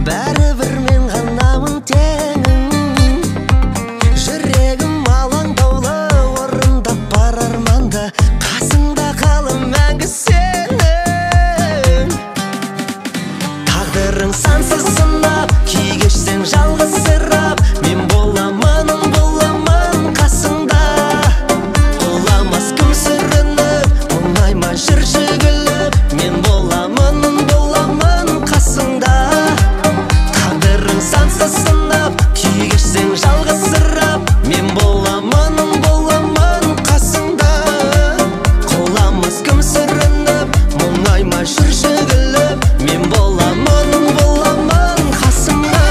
бәрібір мен ғанамын теңің. Жүрегім алаңдаулы, орындап бар арманды, қасыңда қалым мәңгі сенің. Тағдырың сансыз сынап, күй кешсең жалғызсырап, мен боламын қасыңда. Құламас кім сүрініп, мұңайма жүрші күліп, мен боламын қасыңда. Тағдырың сансыз сынап, күй кешсең жалғызсырап, мен боламын қасыңда. Құламас кім сүрініп, мұңайма жүрші күліп, мен боламын қасыңда.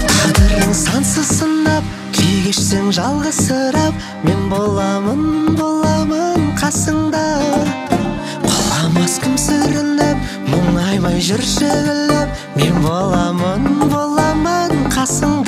Тағдырың сансыз сынап, күй кешсең жалғызсырап, мен боламын қасыңда. Құламас кім сүрініп, мұңаймай жүрші күліп, мен боламын қасыңда.